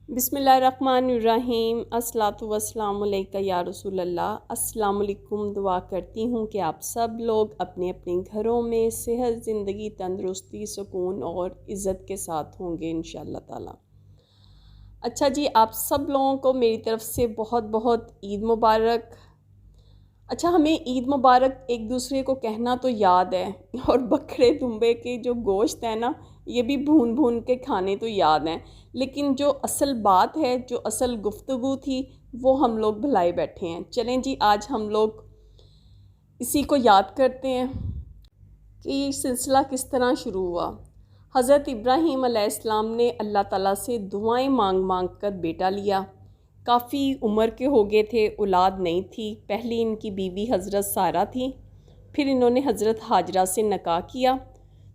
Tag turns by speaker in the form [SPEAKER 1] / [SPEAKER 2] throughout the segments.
[SPEAKER 1] بسم اللہ الرحمن الرحیم۔ الصلاۃ والسلام علیکہ یا رسول اللہ۔ السلام علیکم۔ دعا کرتی ہوں کہ آپ سب لوگ اپنے اپنے گھروں میں صحت، زندگی، تندرستی، سکون اور عزت کے ساتھ ہوں گے انشاءاللہ تعالی۔ اچھا جی، آپ سب لوگوں کو میری طرف سے بہت بہت عید مبارک۔ اچھا، ہمیں عید مبارک ایک دوسرے کو کہنا تو یاد ہے، اور بکرے دمبے کے جو گوشت ہے نا، یہ بھی بھون بھون کے کھانے تو یاد ہیں، لیکن جو اصل بات ہے، جو اصل گفتگو تھی، وہ ہم لوگ بھلائے بیٹھے ہیں۔ چلیں جی، آج ہم لوگ اسی کو یاد کرتے ہیں کہ یہ سلسلہ کس طرح شروع ہوا۔ حضرت ابراہیم علیہ السلام نے اللہ تعالیٰ سے دعائیں مانگ مانگ کر بیٹا لیا۔ کافی عمر کے ہو گئے تھے، اولاد نہیں تھی۔ پہلی ان کی بیوی حضرت سارہ تھی، پھر انہوں نے حضرت ہاجرہ سے نکاح کیا،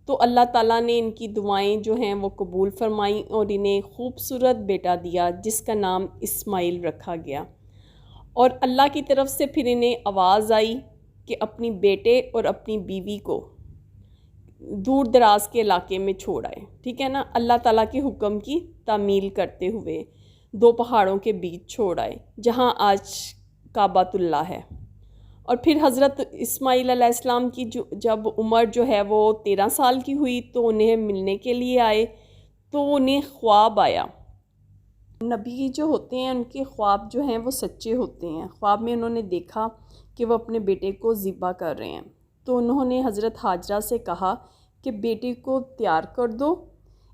[SPEAKER 1] تو اللہ تعالیٰ نے ان کی دعائیں جو ہیں وہ قبول فرمائیں اور انہیں خوبصورت بیٹا دیا جس کا نام اسماعیل رکھا گیا۔ اور اللہ کی طرف سے پھر انہیں آواز آئی کہ اپنی بیٹے اور اپنی بیوی کو دور دراز کے علاقے میں چھوڑ آئے، ٹھیک ہے نا، اللہ تعالیٰ کے حکم کی تعمیل کرتے ہوئے دو پہاڑوں کے بیچ چھوڑ آئے جہاں آج کعبۃ اللہ ہے۔ اور پھر حضرت اسماعیل علیہ السلام کی جب عمر جو ہے وہ 13 سال کی ہوئی تو انہیں ملنے کے لیے آئے، تو انہیں خواب آیا۔ نبی جو ہوتے ہیں ان کے خواب جو ہیں وہ سچے ہوتے ہیں۔ خواب میں انہوں نے دیکھا کہ وہ اپنے بیٹے کو ذبح کر رہے ہیں، تو انہوں نے حضرت ہاجرہ سے کہا کہ بیٹے کو تیار کر دو،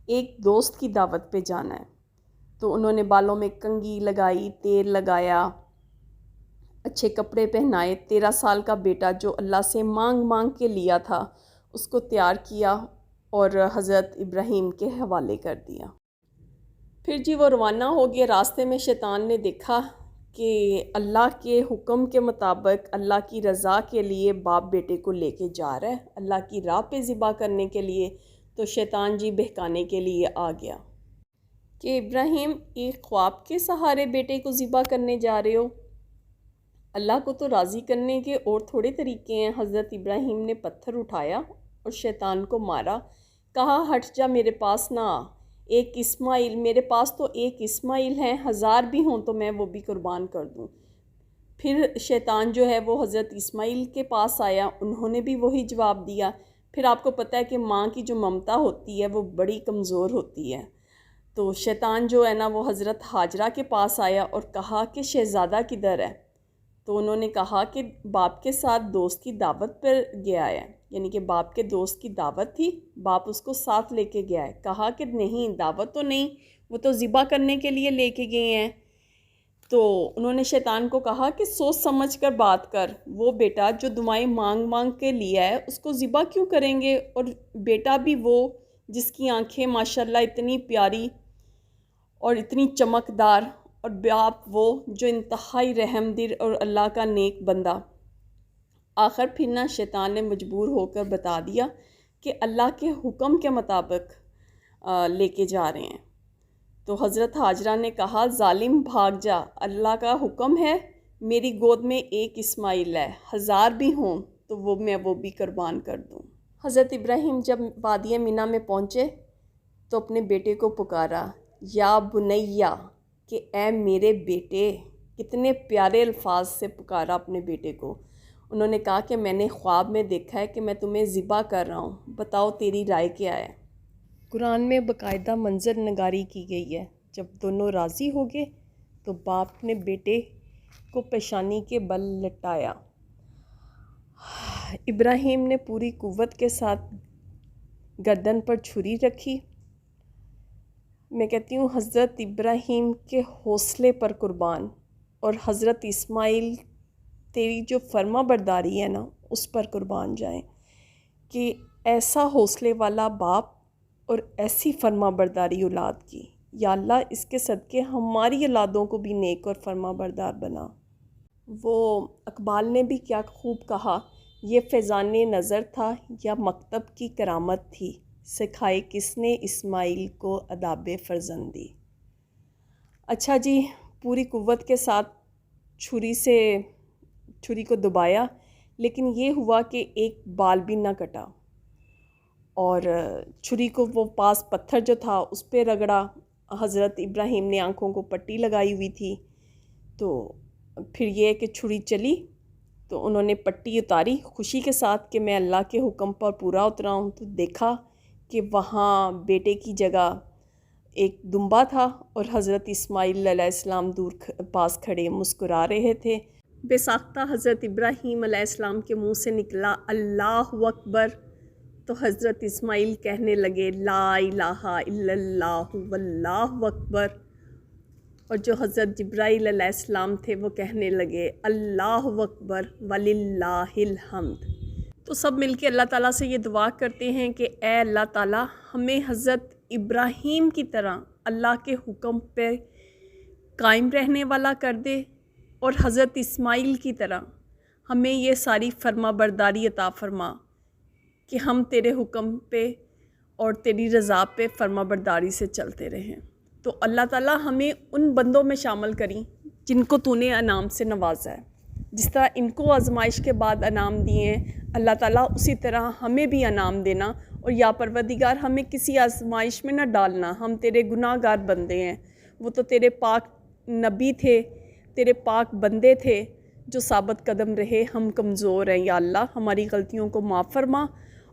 [SPEAKER 1] ایک دوست کی دعوت پہ جانا ہے۔ تو انہوں نے بالوں میں کنگھی لگائی، تیل لگایا، اچھے کپڑے پہنائے، 13 سال کا بیٹا جو اللہ سے مانگ مانگ کے لیا تھا اس کو تیار کیا اور حضرت ابراہیم کے حوالے کر دیا۔ پھر جی وہ روانہ ہو گیا۔ راستے میں شیطان نے دیکھا کہ اللہ کے حکم کے مطابق اللہ کی رضا کے لیے باپ بیٹے کو لے کے جا رہا ہے اللہ کی راہ پہ ذبح کرنے کے لیے، تو شیطان جی بہکانے کے لیے آ گیا کہ ابراہیم ایک خواب کے سہارے بیٹے کو ذبح کرنے جا رہے ہو، اللہ کو تو راضی کرنے کے اور تھوڑے طریقے ہیں۔ حضرت ابراہیم نے پتھر اٹھایا اور شیطان کو مارا، کہا ہٹ جا، میرے پاس نہ آ، ایک اسماعیل، میرے پاس تو ایک اسماعیل ہیں، 1000 بھی ہوں تو میں وہ بھی قربان کر دوں۔ پھر شیطان جو ہے وہ حضرت اسماعیل کے پاس آیا، انہوں نے بھی وہی جواب دیا۔ پھر آپ کو پتہ ہے کہ ماں کی جو ممتا ہوتی ہے وہ بڑی کمزور ہوتی ہے، تو شیطان جو ہے نا وہ حضرت ہاجرہ کے پاس آیا اور کہا کہ شہزادہ کدھر ہے؟ تو انہوں نے کہا کہ باپ کے ساتھ دوست کی دعوت پر گیا ہے، یعنی کہ باپ کے دوست کی دعوت تھی، باپ اس کو ساتھ لے کے گیا ہے۔ کہا کہ نہیں، دعوت تو نہیں، وہ تو ذبح کرنے کے لیے لے کے گئے ہیں۔ تو انہوں نے شیطان کو کہا کہ سوچ سمجھ کر بات کر، وہ بیٹا جو دعائیں مانگ مانگ کے لیا ہے اس کو ذبح کیوں کریں گے؟ اور بیٹا بھی وہ جس کی آنکھیں ماشاءاللہ اتنی پیاری اور اتنی چمکدار، اور باپ وہ جو انتہائی رحم دل اور اللہ کا نیک بندہ۔ آخر پھر نہ شیطان نے مجبور ہو کر بتا دیا کہ اللہ کے حکم کے مطابق لے کے جا رہے ہیں۔ تو حضرت ہاجرہ نے کہا ظالم بھاگ جا، اللہ کا حکم ہے، میری گود میں ایک اسماعیل ہے، 1000 بھی ہوں تو میں وہ بھی قربان کر دوں۔ حضرت ابراہیم جب وادی مینا میں پہنچے تو اپنے بیٹے کو پکارا، یا بنیا، کہ اے میرے بیٹے، کتنے پیارے الفاظ سے پکارا اپنے بیٹے کو۔ انہوں نے کہا کہ میں نے خواب میں دیکھا ہے کہ میں تمہیں ذبح کر رہا ہوں، بتاؤ تیری رائے کیا ہے؟ قرآن میں باقاعدہ منظر نگاری کی گئی ہے۔ جب دونوں راضی ہو گئے تو باپ نے بیٹے کو پیشانی کے بل لٹایا۔ ابراہیم نے پوری قوت کے ساتھ گردن پر چھری رکھی۔ میں کہتی ہوں حضرت ابراہیم کے حوصلے پر قربان، اور حضرت اسماعیل تیری جو فرما برداری ہے نا اس پر قربان جائیں، کہ ایسا حوصلے والا باپ اور ایسی فرما برداری اولاد کی، یا اللہ اس کے صدقے ہماری اولادوں کو بھی نیک اور فرما بردار بنا۔ وہ اقبال نے بھی کیا خوب کہا، یہ فیضان نظر تھا یا مکتب کی کرامت تھی، سکھائے کس نے اسماعیل کو آداب فرزندی۔ اچھا جی، پوری قوت کے ساتھ چھری کو دبایا، لیکن یہ ہوا کہ ایک بال بھی نہ کٹا، اور چھری کو وہ پاس پتھر جو تھا اس پہ رگڑا، حضرت ابراہیم نے آنکھوں کو پٹی لگائی ہوئی تھی، تو پھر یہ کہ چھری چلی تو انہوں نے پٹی اتاری خوشی کے ساتھ کہ میں اللہ کے حکم پر پورا اترا ہوں، تو دیکھا کہ وہاں بیٹے کی جگہ ایک دمبا تھا اور حضرت اسماعیل علیہ السلام دور پاس کھڑے مسکرا رہے تھے۔ بے ساختہ حضرت ابراہیم علیہ السلام کے منہ سے نکلا اللہ اکبر، تو حضرت اسماعیل کہنے لگے لا الہ الا اللہ واللہ اکبر، اور جو حضرت جبرائیل علیہ السلام تھے وہ کہنے لگے اللہ اکبر وللہ الحمد۔ تو سب مل کے اللہ تعالیٰ سے یہ دعا کرتے ہیں کہ اے اللہ تعالیٰ ہمیں حضرت ابراہیم کی طرح اللہ کے حکم پہ قائم رہنے والا کر دے، اور حضرت اسماعیل کی طرح ہمیں یہ ساری فرما برداری عطا فرما کہ ہم تیرے حکم پہ اور تیری رضا پہ فرما برداری سے چلتے رہیں۔ تو اللہ تعالیٰ ہمیں ان بندوں میں شامل کریں جن کو تو نے انعام سے نوازا ہے، جس طرح ان کو آزمائش کے بعد انعام دیے ہیں، اللہ تعالیٰ اسی طرح ہمیں بھی انعام دینا، اور یا پروردگار ہمیں کسی آزمائش میں نہ ڈالنا۔ ہم تیرے گناہ گار بندے ہیں، وہ تو تیرے پاک نبی تھے، تیرے پاک بندے تھے جو ثابت قدم رہے، ہم کمزور ہیں، یا اللہ ہماری غلطیوں کو معاف فرما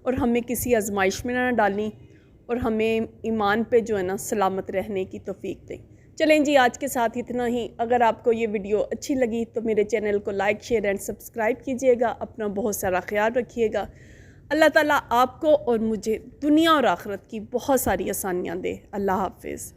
[SPEAKER 1] اور ہمیں کسی آزمائش میں نہ ڈالیں، اور ہمیں ایمان پہ جو ہے نا سلامت رہنے کی توفیق دیں۔ چلیں جی، آج کے ساتھ اتنا ہی۔ اگر آپ کو یہ ویڈیو اچھی لگی تو میرے چینل کو لائک، شیئر اینڈ سبسکرائب کیجیے گا۔ اپنا بہت سارا خیال رکھیے گا۔ اللہ تعالیٰ آپ کو اور مجھے دنیا اور آخرت کی بہت ساری آسانیاں دے۔ اللہ حافظ۔